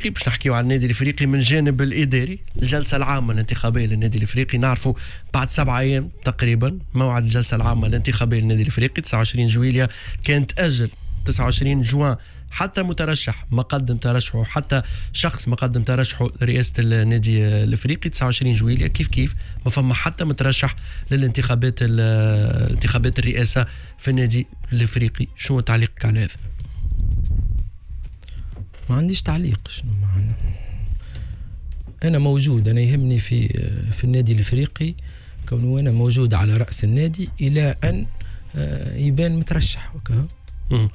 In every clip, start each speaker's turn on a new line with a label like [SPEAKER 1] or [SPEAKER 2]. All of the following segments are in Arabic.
[SPEAKER 1] الافريقي. باش نحكيو على النادي الافريقي من الجانب الاداري. الجلسه العامه الانتخابيه للنادي الافريقي نعرفوا بعد 7 أيام تقريبا موعد الجلسه العامه الانتخابيه للنادي الافريقي 29 جويليا، كانت تاجل 29 جوان حتى مترشح ما قدم ترشحه، حتى شخص ما قدم ترشحه لرئاسه النادي الافريقي 29 جويليا. كيف ما فما حتى مترشح للانتخابات انتخابات الرئاسه في النادي الافريقي. شنو تعليقك على هذا؟
[SPEAKER 2] ما عنديش تعليق. شنو معنا؟ انا موجود، انا يهمني في النادي الافريقي كونه انا موجود على راس النادي الى ان يبان مترشح وكذا.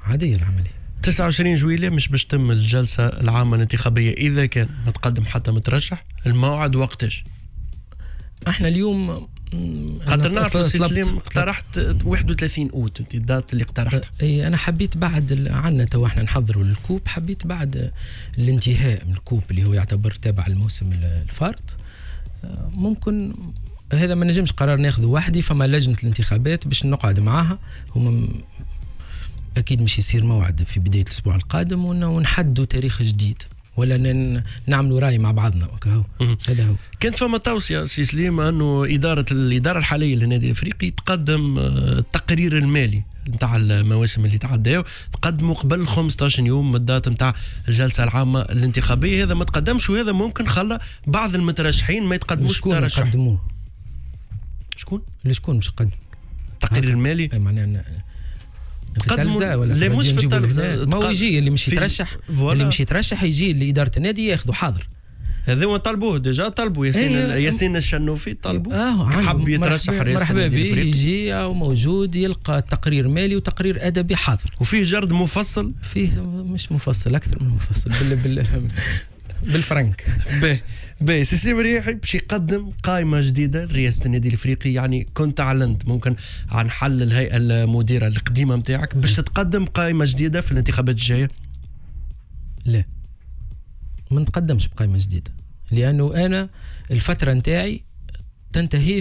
[SPEAKER 2] عاديه العمليه.
[SPEAKER 1] 29 جويلية مش باش تم الجلسة العامة الانتخابية إذا كان ما تقدم حتى مترشح. الموعد وقتش؟ احنا
[SPEAKER 2] اليوم
[SPEAKER 1] خاطر نعرف سليم اقترحت 31 أوت الدات اللي اقترحتها.
[SPEAKER 2] اي انا حبيت بعد عنا تو احنا نحضروا الكوب، حبيت بعد الانتهاء من الكوب اللي هو يعتبر تابع الموسم الفارط ممكن هذا ما نجمش قرار ناخذه وحدي. فما لجنة الانتخابات باش نقعد معاها، هم أكيد مش يصير موعد في بداية الأسبوع القادم ونحدوا تاريخ جديد ولا نعملوا رأي مع بعضنا. هذا هو.
[SPEAKER 1] كانت فما توصية سي سليم أنه الإدارة الحالية للنادي الأفريقي تقدم التقرير المالي نتاع المواسم اللي تعداو، تقدموا قبل 15 يوم من الدات نتاع الجلسة العامة الانتخابية. هذا ما تقدمش، وهذا ممكن خلى بعض المترشحين ما يتقدموش
[SPEAKER 2] ترشح. شكون مش قدم
[SPEAKER 1] التقرير المالي؟
[SPEAKER 2] معناها في التلفزة ولا
[SPEAKER 1] لا مش في التلفزة.
[SPEAKER 2] ما هو يجي اللي مش يترشح، اللي مش يترشح يجي لإدارة النادي ياخذوا حاضر.
[SPEAKER 1] هذا هو طلبوه ديجا، طلبوا ياسين الشنوفي طلبوا حب يترشح رئيس
[SPEAKER 2] مرحبا به، يجي او موجود يلقى تقرير مالي وتقرير ادبي حاضر،
[SPEAKER 1] وفيه جرد مفصل.
[SPEAKER 2] فيه مش مفصل، اكثر من مفصل بالفرنك.
[SPEAKER 1] باهي سي سليم الرياحي باش يقدم قائمه جديده لرئاسه النادي الافريقي. يعني كنت اعلنت ممكن عن حل الهيئه المديره القديمه نتاعك باش تقدم قائمه جديده في الانتخابات الجايه؟
[SPEAKER 2] لا، ما نتقدمش بقائمه جديده، لانه انا الفتره نتاعي تنتهي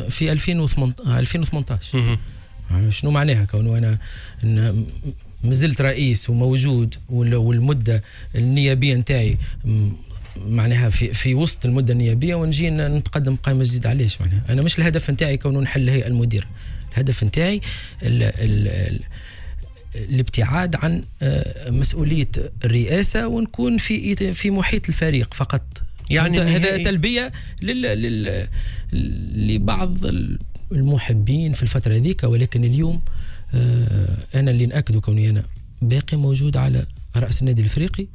[SPEAKER 2] في 2018. شنو معناها كونه انا مازلت رئيس وموجود والمده النيابيه نتاعي معناها في وسط المده النيابيه ونجي نتقدم قائمه جديده؟ علاش؟ معناها انا مش الهدف نتاعي كونه نحل الهيئه المديره، الهدف نتاعي الابتعاد عن مسؤوليه الرئاسه ونكون في محيط الفريق فقط. يعني هذا تلبيه لبعض المحبين في الفتره ذيك، ولكن اليوم انا اللي ناكد كوني انا باقي موجود على راس النادي الافريقي،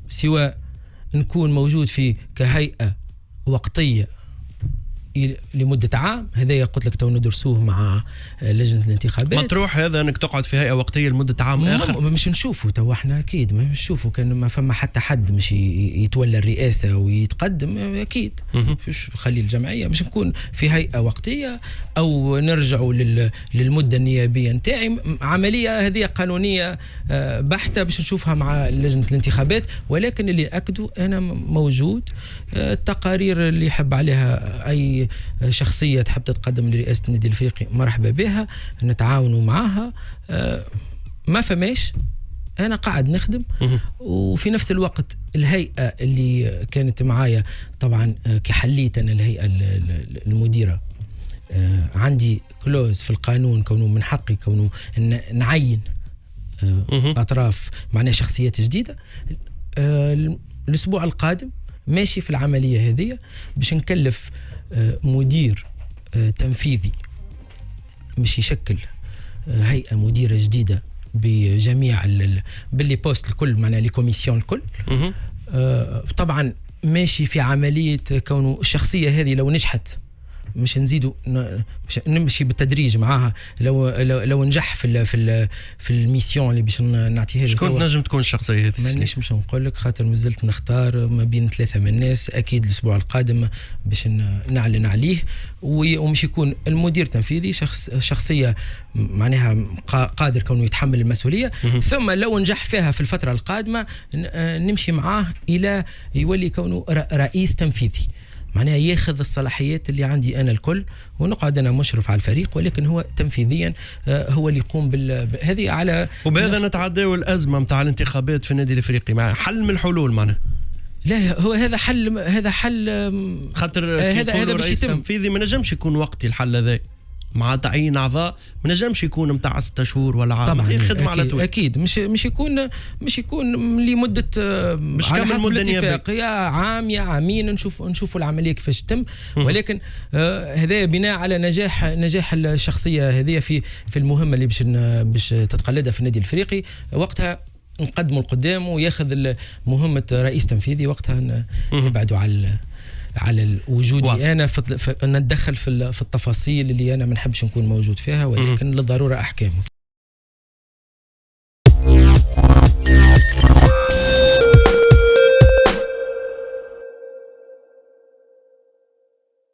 [SPEAKER 2] سواء نكون موجود في كهيئة وقتية لمدة عام، هذا قلت لك تو ندرسوه مع لجنة الانتخابات.
[SPEAKER 1] مطروح هذا انك تقعد في هيئة وقتية لمدة عام اخر؟
[SPEAKER 2] مش نشوفه تو احنا اكيد ما نشوفه، كان ما فما حتى حد مش يتولى الرئاسة ويتقدم اكيد مش خلي الجمعية، مش نكون في هيئة وقتية او نرجعوا للمدة النيابية نتاعي. عملية هذه قانونية بحتة باش نشوفها مع لجنة الانتخابات، ولكن اللي اكدوا انا موجود. التقارير اللي يحب عليها اي شخصية تحب تتقدم لرئاسة النادي الافريقي مرحبا بها، نتعاونوا معها. ما فماش، انا قاعد نخدم. وفي نفس الوقت الهيئة اللي كانت معايا طبعا كحليت انا الهيئة المديرة، عندي كلوز في القانون كونه من حقي كونه نعين اطراف معناها شخصيات جديدة. الاسبوع القادم ماشي في العملية هذه باش نكلف مدير تنفيذي مش يشكل هيئة مديرة جديدة بجميع باللي بوست الكل معناها لي كوميسيون الكل. طبعا ماشي في عملية كونه الشخصية هذه لو نجحت مش نزيدوا نمشي بالتدريج معاها. لو نجح في الميسيون اللي باش نعطيها.
[SPEAKER 1] شكون نجم تكون الشخصيه هذه؟
[SPEAKER 2] مانيش مش نقول لك، خاطر مازلت نختار ما بين 3 من الناس. اكيد الاسبوع القادم باش نعلن عليه، ومش يكون المدير التنفيذي شخصيه معناها قادر كونه يتحمل المسؤوليه. ثم لو نجح فيها في الفتره القادمه نمشي معاه الى يولي كونه رئيس تنفيذي. معناها ياخذ الصلاحيات اللي عندي انا الكل، ونقعد انا مشرف على الفريق، ولكن هو تنفيذيا هو اللي يقوم هذه على.
[SPEAKER 1] وبهذا نتعداو الازمه نتاع الانتخابات في النادي الافريقي، معناها حل من الحلول معناها.
[SPEAKER 2] لا هو هذا حل
[SPEAKER 1] خاطر
[SPEAKER 2] هذا باش
[SPEAKER 1] رئيس
[SPEAKER 2] يتم
[SPEAKER 1] تنفيذي ما نجمش يكون وقتي الحل هذا مع تعيين اعضاء، ما نجمش يكون نتاع 6 شهور ولا عام.
[SPEAKER 2] طبعا
[SPEAKER 1] خدمه على طول.
[SPEAKER 2] اكيد مش يكون لمده
[SPEAKER 1] مش
[SPEAKER 2] على
[SPEAKER 1] كامل
[SPEAKER 2] حسب
[SPEAKER 1] مدة
[SPEAKER 2] الاتفاق، يا عام يا عامين نشوفوا العمليه كيفاش تتم. ولكن هذا بناء على نجاح الشخصيه هذه في المهمه اللي باش تتقلدها في النادي الافريقي. وقتها نقدموا القدام وياخذ مهمه رئيس تنفيذي، وقتها نبعدوا على وجودي انا نتدخل في التفاصيل اللي انا ما نحبش نكون موجود فيها، ولكن للضروره احكام.